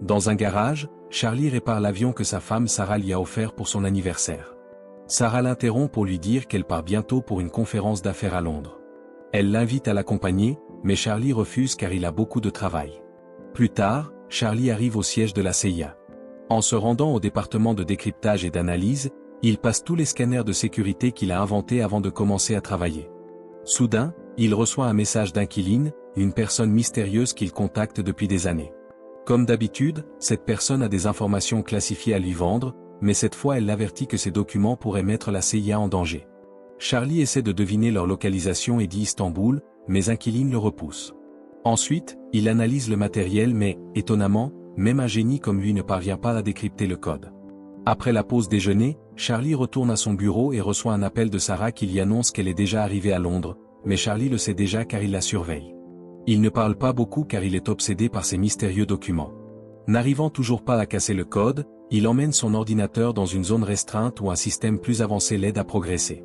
Dans un garage, Charlie répare l'avion que sa femme Sarah lui a offert pour son anniversaire. Sarah l'interrompt pour lui dire qu'elle part bientôt pour une conférence d'affaires à Londres. Elle l'invite à l'accompagner, mais Charlie refuse car il a beaucoup de travail. Plus tard, Charlie arrive au siège de la CIA. En se rendant au département de décryptage et d'analyse, il passe tous les scanners de sécurité qu'il a inventés avant de commencer à travailler. Soudain, il reçoit un message d'inquiline, une personne mystérieuse qu'il contacte depuis des années. Comme d'habitude, cette personne a des informations classifiées à lui vendre, mais cette fois elle l'avertit que ces documents pourraient mettre la CIA en danger. Charlie essaie de deviner leur localisation et dit Istanbul, mais Inquiline le repousse. Ensuite, il analyse le matériel mais, étonnamment, même un génie comme lui ne parvient pas à décrypter le code. Après la pause déjeuner, Charlie retourne à son bureau et reçoit un appel de Sarah qui lui annonce qu'elle est déjà arrivée à Londres, mais Charlie le sait déjà car il la surveille. Il ne parle pas beaucoup car il est obsédé par ces mystérieux documents. N'arrivant toujours pas à casser le code, il emmène son ordinateur dans une zone restreinte où un système plus avancé l'aide à progresser.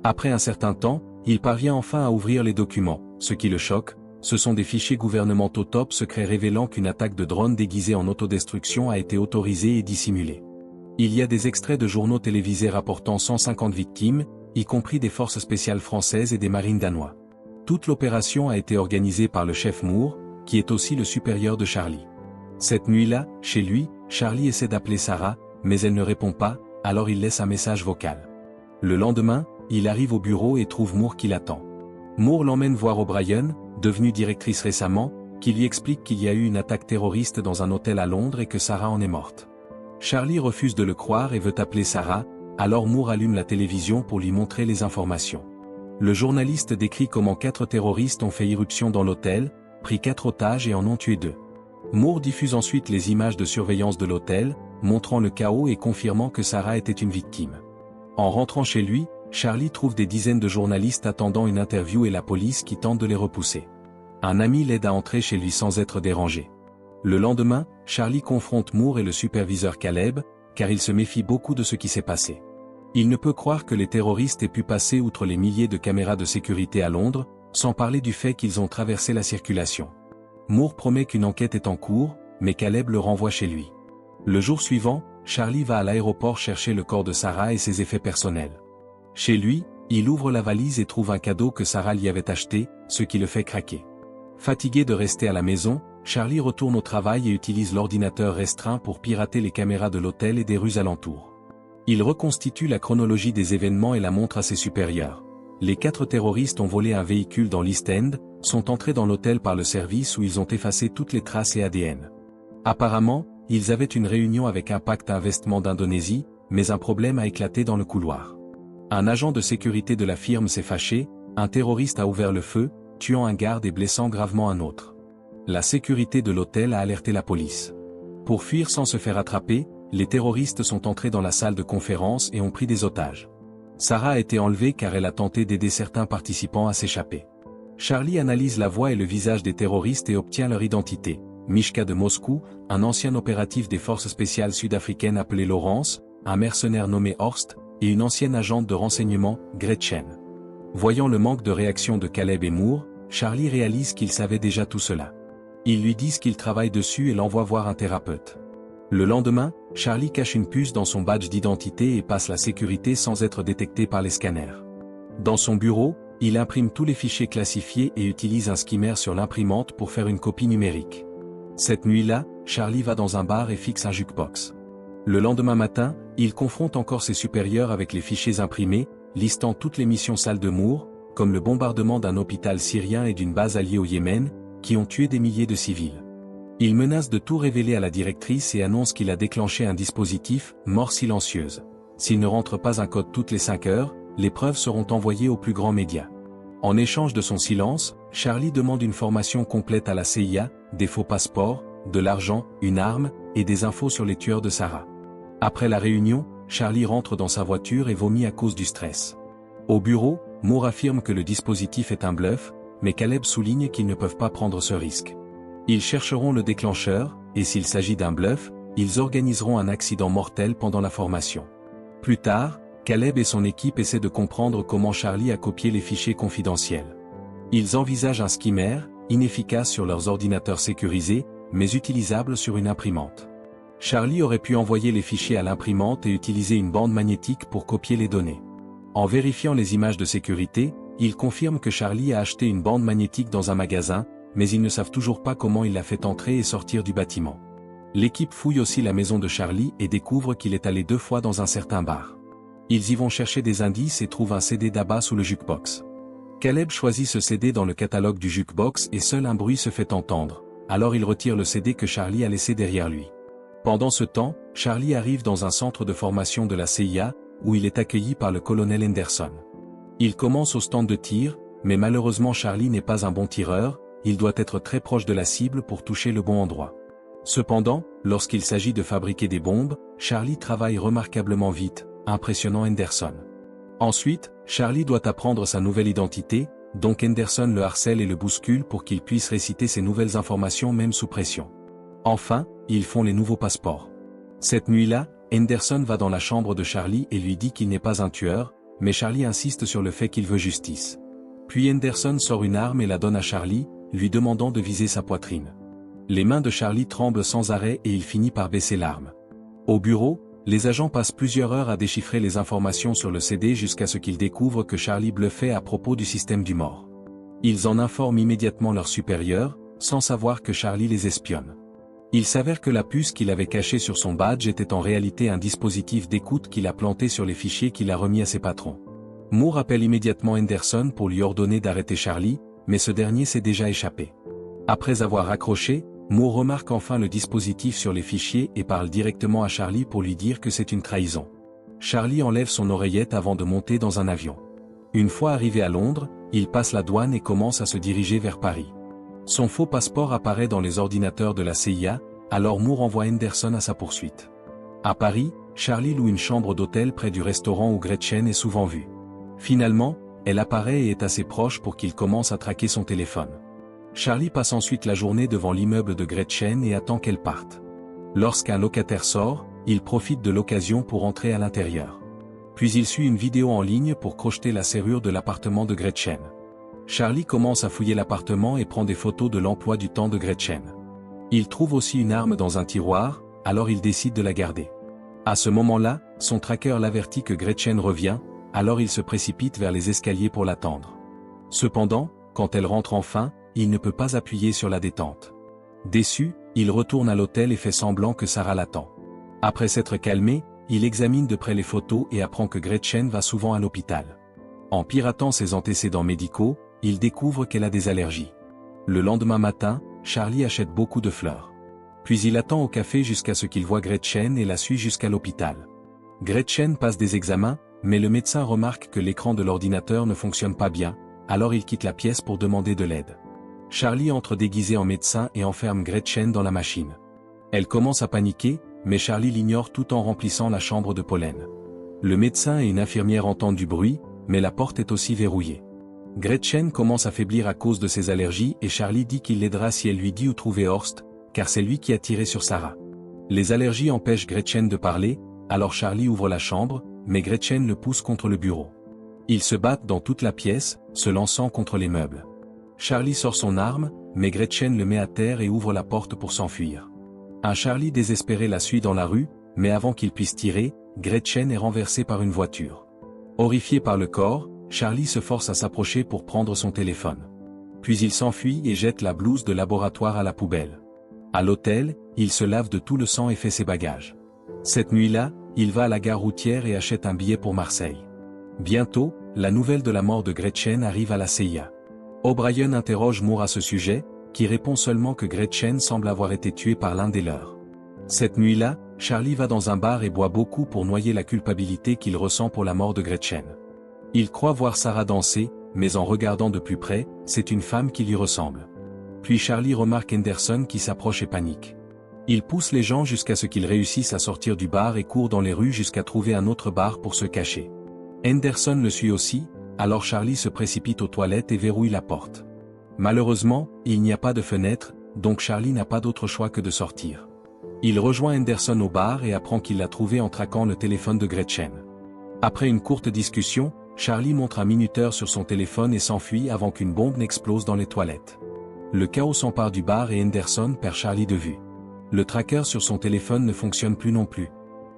Après un certain temps, il parvient enfin à ouvrir les documents. Ce qui le choque, ce sont des fichiers gouvernementaux top secrets révélant qu'une attaque de drone déguisée en autodestruction a été autorisée et dissimulée. Il y a des extraits de journaux télévisés rapportant 150 victimes, y compris des forces spéciales françaises et des marines danois. Toute l'opération a été organisée par le chef Moore, qui est aussi le supérieur de Charlie. Cette nuit-là, chez lui, Charlie essaie d'appeler Sarah, mais elle ne répond pas, alors il laisse un message vocal. Le lendemain, il arrive au bureau et trouve Moore qui l'attend. Moore l'emmène voir O'Brien, devenue directrice récemment, qui lui explique qu'il y a eu une attaque terroriste dans un hôtel à Londres et que Sarah en est morte. Charlie refuse de le croire et veut appeler Sarah, alors Moore allume la télévision pour lui montrer les informations. Le journaliste décrit comment 4 terroristes ont fait irruption dans l'hôtel, pris 4 otages et en ont tué 2. Moore diffuse ensuite les images de surveillance de l'hôtel, montrant le chaos et confirmant que Sarah était une victime. En rentrant chez lui, Charlie trouve des dizaines de journalistes attendant une interview et la police qui tente de les repousser. Un ami l'aide à entrer chez lui sans être dérangé. Le lendemain, Charlie confronte Moore et le superviseur Caleb, car il se méfie beaucoup de ce qui s'est passé. Il ne peut croire que les terroristes aient pu passer outre les milliers de caméras de sécurité à Londres, sans parler du fait qu'ils ont traversé la circulation. Moore promet qu'une enquête est en cours, mais Caleb le renvoie chez lui. Le jour suivant, Charlie va à l'aéroport chercher le corps de Sarah et ses effets personnels. Chez lui, il ouvre la valise et trouve un cadeau que Sarah lui avait acheté, ce qui le fait craquer. Fatigué de rester à la maison, Charlie retourne au travail et utilise l'ordinateur restreint pour pirater les caméras de l'hôtel et des rues alentours. Il reconstitue la chronologie des événements et la montre à ses supérieurs. Les 4 terroristes ont volé un véhicule dans l'East End, sont entrés dans l'hôtel par le service où ils ont effacé toutes les traces et ADN. Apparemment, ils avaient une réunion avec Impact Investment d'Indonésie, mais un problème a éclaté dans le couloir. Un agent de sécurité de la firme s'est fâché, un terroriste a ouvert le feu, tuant un garde et blessant gravement un autre. La sécurité de l'hôtel a alerté la police. Pour fuir sans se faire attraper, les terroristes sont entrés dans la salle de conférence et ont pris des otages. Sarah a été enlevée car elle a tenté d'aider certains participants à s'échapper. Charlie analyse la voix et le visage des terroristes et obtient leur identité. Mishka de Moscou, un ancien opératif des forces spéciales sud-africaines appelé Lawrence, un mercenaire nommé Horst, et une ancienne agente de renseignement, Gretchen. Voyant le manque de réaction de Caleb et Moore, Charlie réalise qu'ils savaient déjà tout cela. Ils lui disent qu'ils travaillent dessus et l'envoient voir un thérapeute. Le lendemain, Charlie cache une puce dans son badge d'identité et passe la sécurité sans être détecté par les scanners. Dans son bureau, il imprime tous les fichiers classifiés et utilise un skimmer sur l'imprimante pour faire une copie numérique. Cette nuit-là, Charlie va dans un bar et fixe un jukebox. Le lendemain matin, il confronte encore ses supérieurs avec les fichiers imprimés, listant toutes les missions sales de Moore, comme le bombardement d'un hôpital syrien et d'une base alliée au Yémen, qui ont tué des milliers de civils. Il menace de tout révéler à la directrice et annonce qu'il a déclenché un dispositif, mort silencieuse. S'il ne rentre pas un code toutes les 5 heures, les preuves seront envoyées aux plus grands médias. En échange de son silence, Charlie demande une formation complète à la CIA, des faux passeports, de l'argent, une arme, et des infos sur les tueurs de Sarah. Après la réunion, Charlie rentre dans sa voiture et vomit à cause du stress. Au bureau, Moore affirme que le dispositif est un bluff, mais Caleb souligne qu'ils ne peuvent pas prendre ce risque. Ils chercheront le déclencheur, et s'il s'agit d'un bluff, ils organiseront un accident mortel pendant la formation. Plus tard, Caleb et son équipe essaient de comprendre comment Charlie a copié les fichiers confidentiels. Ils envisagent un skimmer, inefficace sur leurs ordinateurs sécurisés, mais utilisable sur une imprimante. Charlie aurait pu envoyer les fichiers à l'imprimante et utiliser une bande magnétique pour copier les données. En vérifiant les images de sécurité, ils confirment que Charlie a acheté une bande magnétique dans un magasin, mais ils ne savent toujours pas comment il l'a fait entrer et sortir du bâtiment. L'équipe fouille aussi la maison de Charlie et découvre qu'il est allé 2 fois dans un certain bar. Ils y vont chercher des indices et trouvent un CD d'ABBA sous le jukebox. Caleb choisit ce CD dans le catalogue du jukebox et seul un bruit se fait entendre, alors il retire le CD que Charlie a laissé derrière lui. Pendant ce temps, Charlie arrive dans un centre de formation de la CIA, où il est accueilli par le colonel Henderson. Il commence au stand de tir, mais malheureusement Charlie n'est pas un bon tireur, il doit être très proche de la cible pour toucher le bon endroit. Cependant, lorsqu'il s'agit de fabriquer des bombes, Charlie travaille remarquablement vite, impressionnant Henderson. Ensuite, Charlie doit apprendre sa nouvelle identité, donc Henderson le harcèle et le bouscule pour qu'il puisse réciter ses nouvelles informations même sous pression. Enfin, ils font les nouveaux passeports. Cette nuit-là, Henderson va dans la chambre de Charlie et lui dit qu'il n'est pas un tueur, mais Charlie insiste sur le fait qu'il veut justice. Puis Henderson sort une arme et la donne à Charlie, lui demandant de viser sa poitrine. Les mains de Charlie tremblent sans arrêt et il finit par baisser l'arme. Au bureau, les agents passent plusieurs heures à déchiffrer les informations sur le CD jusqu'à ce qu'ils découvrent que Charlie bluffait à propos du système du mort. Ils en informent immédiatement leurs supérieurs, sans savoir que Charlie les espionne. Il s'avère que la puce qu'il avait cachée sur son badge était en réalité un dispositif d'écoute qu'il a planté sur les fichiers qu'il a remis à ses patrons. Moore appelle immédiatement Henderson pour lui ordonner d'arrêter Charlie, mais ce dernier s'est déjà échappé. Après avoir raccroché, Moore remarque enfin le dispositif sur les fichiers et parle directement à Charlie pour lui dire que c'est une trahison. Charlie enlève son oreillette avant de monter dans un avion. Une fois arrivé à Londres, il passe la douane et commence à se diriger vers Paris. Son faux passeport apparaît dans les ordinateurs de la CIA, alors Moore envoie Henderson à sa poursuite. À Paris, Charlie loue une chambre d'hôtel près du restaurant où Gretchen est souvent vue. Finalement, elle apparaît et est assez proche pour qu'il commence à traquer son téléphone. Charlie passe ensuite la journée devant l'immeuble de Gretchen et attend qu'elle parte. Lorsqu'un locataire sort, il profite de l'occasion pour entrer à l'intérieur. Puis il suit une vidéo en ligne pour crocheter la serrure de l'appartement de Gretchen. Charlie commence à fouiller l'appartement et prend des photos de l'emploi du temps de Gretchen. Il trouve aussi une arme dans un tiroir, alors il décide de la garder. À ce moment-là, son tracker l'avertit que Gretchen revient, alors il se précipite vers les escaliers pour l'attendre. Cependant, quand elle rentre enfin, il ne peut pas appuyer sur la détente. Déçu, il retourne à l'hôtel et fait semblant que Sarah l'attend. Après s'être calmé, il examine de près les photos et apprend que Gretchen va souvent à l'hôpital. En piratant ses antécédents médicaux, il découvre qu'elle a des allergies. Le lendemain matin, Charlie achète beaucoup de fleurs. Puis il attend au café jusqu'à ce qu'il voie Gretchen et la suit jusqu'à l'hôpital. Gretchen passe des examens, mais le médecin remarque que l'écran de l'ordinateur ne fonctionne pas bien, alors il quitte la pièce pour demander de l'aide. Charlie entre déguisé en médecin et enferme Gretchen dans la machine. Elle commence à paniquer, mais Charlie l'ignore tout en remplissant la chambre de pollen. Le médecin et une infirmière entendent du bruit, mais la porte est aussi verrouillée. Gretchen commence à faiblir à cause de ses allergies et Charlie dit qu'il l'aidera si elle lui dit où trouver Horst, car c'est lui qui a tiré sur Sarah. Les allergies empêchent Gretchen de parler, alors Charlie ouvre la chambre, mais Gretchen le pousse contre le bureau. Ils se battent dans toute la pièce, se lançant contre les meubles. Charlie sort son arme, mais Gretchen le met à terre et ouvre la porte pour s'enfuir. Un Charlie désespéré la suit dans la rue, mais avant qu'il puisse tirer, Gretchen est renversée par une voiture. Horrifié par le corps, Charlie se force à s'approcher pour prendre son téléphone. Puis il s'enfuit et jette la blouse de laboratoire à la poubelle. À l'hôtel, il se lave de tout le sang et fait ses bagages. Cette nuit-là, il va à la gare routière et achète un billet pour Marseille. Bientôt, la nouvelle de la mort de Gretchen arrive à la CIA. O'Brien interroge Moore à ce sujet, qui répond seulement que Gretchen semble avoir été tuée par l'un des leurs. Cette nuit-là, Charlie va dans un bar et boit beaucoup pour noyer la culpabilité qu'il ressent pour la mort de Gretchen. Il croit voir Sarah danser, mais en regardant de plus près, c'est une femme qui lui ressemble. Puis Charlie remarque Henderson qui s'approche et panique. Il pousse les gens jusqu'à ce qu'ils réussissent à sortir du bar et court dans les rues jusqu'à trouver un autre bar pour se cacher. Henderson le suit aussi, alors Charlie se précipite aux toilettes et verrouille la porte. Malheureusement, il n'y a pas de fenêtre, donc Charlie n'a pas d'autre choix que de sortir. Il rejoint Henderson au bar et apprend qu'il l'a trouvé en traquant le téléphone de Gretchen. Après une courte discussion, Charlie montre un minuteur sur son téléphone et s'enfuit avant qu'une bombe n'explose dans les toilettes. Le chaos s'empare du bar et Henderson perd Charlie de vue. Le tracker sur son téléphone ne fonctionne plus non plus.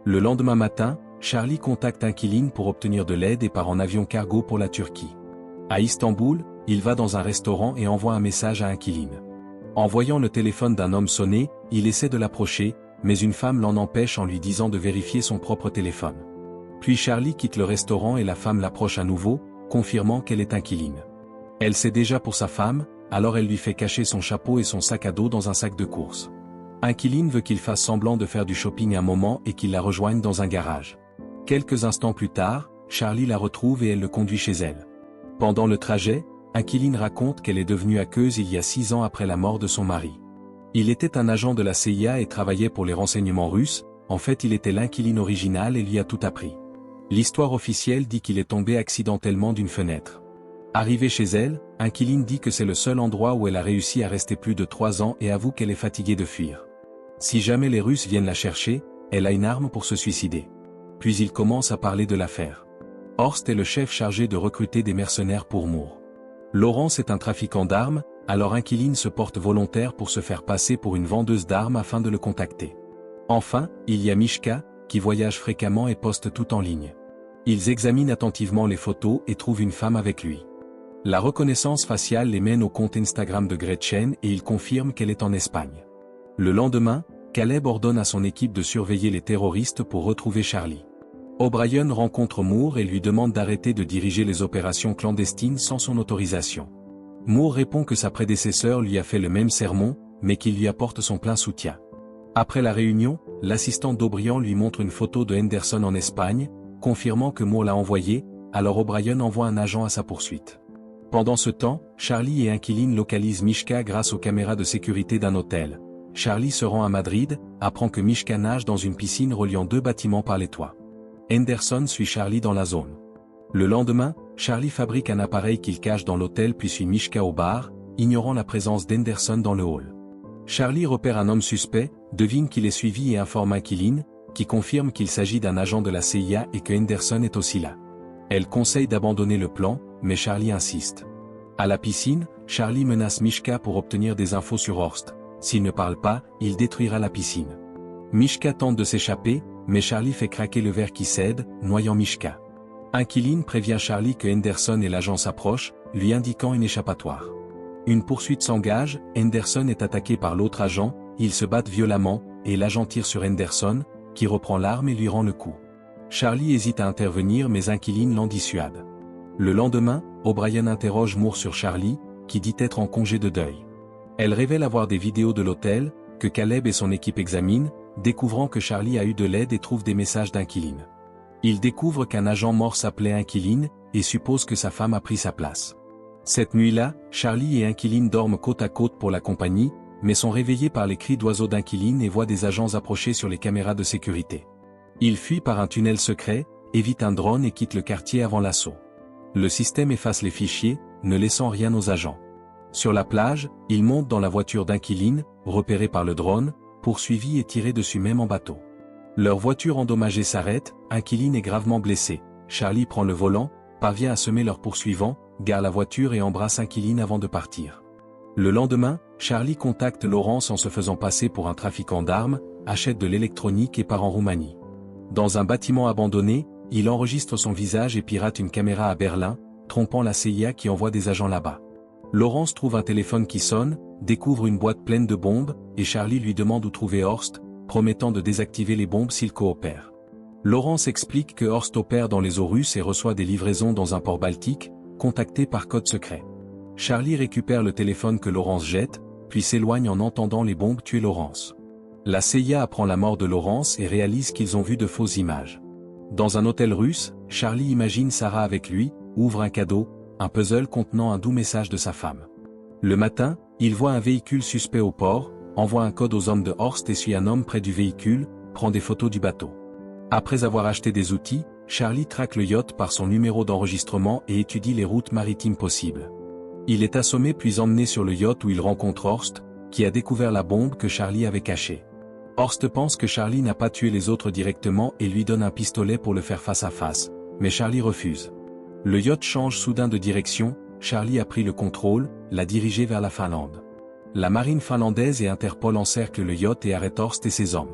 Le lendemain matin, Charlie contacte Inquiline pour obtenir de l'aide et part en avion cargo pour la Turquie. À Istanbul, il va dans un restaurant et envoie un message à Inquiline. En voyant le téléphone d'un homme sonner, il essaie de l'approcher, mais une femme l'en empêche en lui disant de vérifier son propre téléphone. Puis Charlie quitte le restaurant et la femme l'approche à nouveau, confirmant qu'elle est Inquiline. Elle sait déjà pour sa femme, alors elle lui fait cacher son chapeau et son sac à dos dans un sac de course. Inquiline veut qu'il fasse semblant de faire du shopping un moment et qu'il la rejoigne dans un garage. Quelques instants plus tard, Charlie la retrouve et elle le conduit chez elle. Pendant le trajet, Inquiline raconte qu'elle est devenue hackeuse il y a 6 ans après la mort de son mari. Il était un agent de la CIA et travaillait pour les renseignements russes, en fait il était l'Inquiline original et lui a tout appris. L'histoire officielle dit qu'il est tombé accidentellement d'une fenêtre. Arrivé chez elle, Inquiline dit que c'est le seul endroit où elle a réussi à rester plus de 3 ans et avoue qu'elle est fatiguée de fuir. Si jamais les Russes viennent la chercher, elle a une arme pour se suicider. Puis il commence à parler de l'affaire. Horst est le chef chargé de recruter des mercenaires pour Moore. Laurence est un trafiquant d'armes, alors Inquiline se porte volontaire pour se faire passer pour une vendeuse d'armes afin de le contacter. Enfin, il y a Mishka, qui voyage fréquemment et poste tout en ligne. Ils examinent attentivement les photos et trouvent une femme avec lui. La reconnaissance faciale les mène au compte Instagram de Gretchen et il confirme qu'elle est en Espagne. Le lendemain, Caleb ordonne à son équipe de surveiller les terroristes pour retrouver Charlie. O'Brien rencontre Moore et lui demande d'arrêter de diriger les opérations clandestines sans son autorisation. Moore répond que sa prédécesseur lui a fait le même sermon, mais qu'il lui apporte son plein soutien. Après la réunion, l'assistant d'O'Brien lui montre une photo de Henderson en Espagne, confirmant que Moore l'a envoyé, alors O'Brien envoie un agent à sa poursuite. Pendant ce temps, Charlie et Inquiline localisent Mishka grâce aux caméras de sécurité d'un hôtel. Charlie se rend à Madrid, apprend que Mishka nage dans une piscine reliant 2 bâtiments par les toits. Henderson suit Charlie dans la zone. Le lendemain, Charlie fabrique un appareil qu'il cache dans l'hôtel puis suit Mishka au bar, ignorant la présence d'Henderson dans le hall. Charlie repère un homme suspect, devine qu'il est suivi et informe Inquiline, qui confirme qu'il s'agit d'un agent de la CIA et que Henderson est aussi là. Elle conseille d'abandonner le plan, mais Charlie insiste. À la piscine, Charlie menace Mishka pour obtenir des infos sur Horst. S'il ne parle pas, il détruira la piscine. Mishka tente de s'échapper, mais Charlie fait craquer le verre qui cède, noyant Mishka. Inquiline prévient Charlie que Henderson et l'agent s'approchent, lui indiquant une échappatoire. Une poursuite s'engage, Henderson est attaqué par l'autre agent, ils se battent violemment, et l'agent tire sur Henderson, qui reprend l'arme et lui rend le coup. Charlie hésite à intervenir mais Inquiline l'en dissuade. Le lendemain, O'Brien interroge Moore sur Charlie, qui dit être en congé de deuil. Elle révèle avoir des vidéos de l'hôtel, que Caleb et son équipe examinent, découvrant que Charlie a eu de l'aide et trouve des messages d'Inquiline. Il découvre qu'un agent mort s'appelait Inquiline, et suppose que sa femme a pris sa place. Cette nuit-là, Charlie et Inquiline dorment côte à côte pour la compagnie, mais sont réveillés par les cris d'oiseaux d'Inquiline et voient des agents approcher sur les caméras de sécurité. Ils fuient par un tunnel secret, évitent un drone et quittent le quartier avant l'assaut. Le système efface les fichiers, ne laissant rien aux agents. Sur la plage, ils montent dans la voiture d'Inquiline, repérée par le drone, poursuivis et tirés dessus même en bateau. Leur voiture endommagée s'arrête, Inquiline est gravement blessée. Charlie prend le volant, parvient à semer leurs poursuivants, gare la voiture et embrasse Inquiline avant de partir. Le lendemain, Charlie contacte Laurence en se faisant passer pour un trafiquant d'armes, achète de l'électronique et part en Roumanie. Dans un bâtiment abandonné, il enregistre son visage et pirate une caméra à Berlin, trompant la CIA qui envoie des agents là-bas. Laurence trouve un téléphone qui sonne, découvre une boîte pleine de bombes, et Charlie lui demande où trouver Horst, promettant de désactiver les bombes s'il coopère. Laurence explique que Horst opère dans les eaux russes et reçoit des livraisons dans un port baltique, contacté par code secret. Charlie récupère le téléphone que Laurence jette, puis s'éloigne en entendant les bombes tuer Laurence. La CIA apprend la mort de Laurence et réalise qu'ils ont vu de fausses images. Dans un hôtel russe, Charlie imagine Sarah avec lui, ouvre un cadeau, un puzzle contenant un doux message de sa femme. Le matin, il voit un véhicule suspect au port, envoie un code aux hommes de Horst et suit un homme près du véhicule, prend des photos du bateau. Après avoir acheté des outils, Charlie traque le yacht par son numéro d'enregistrement et étudie les routes maritimes possibles. Il est assommé puis emmené sur le yacht où il rencontre Horst, qui a découvert la bombe que Charlie avait cachée. Horst pense que Charlie n'a pas tué les autres directement et lui donne un pistolet pour le faire face à face, mais Charlie refuse. Le yacht change soudain de direction, Charlie a pris le contrôle, l'a dirigé vers la Finlande. La marine finlandaise et Interpol encerclent le yacht et arrêtent Horst et ses hommes.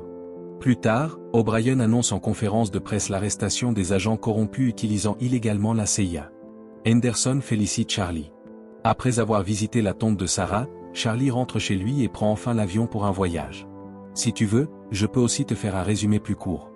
Plus tard, O'Brien annonce en conférence de presse l'arrestation des agents corrompus utilisant illégalement la CIA. Henderson félicite Charlie. Après avoir visité la tombe de Sarah, Charlie rentre chez lui et prend enfin l'avion pour un voyage. Si tu veux, je peux aussi te faire un résumé plus court.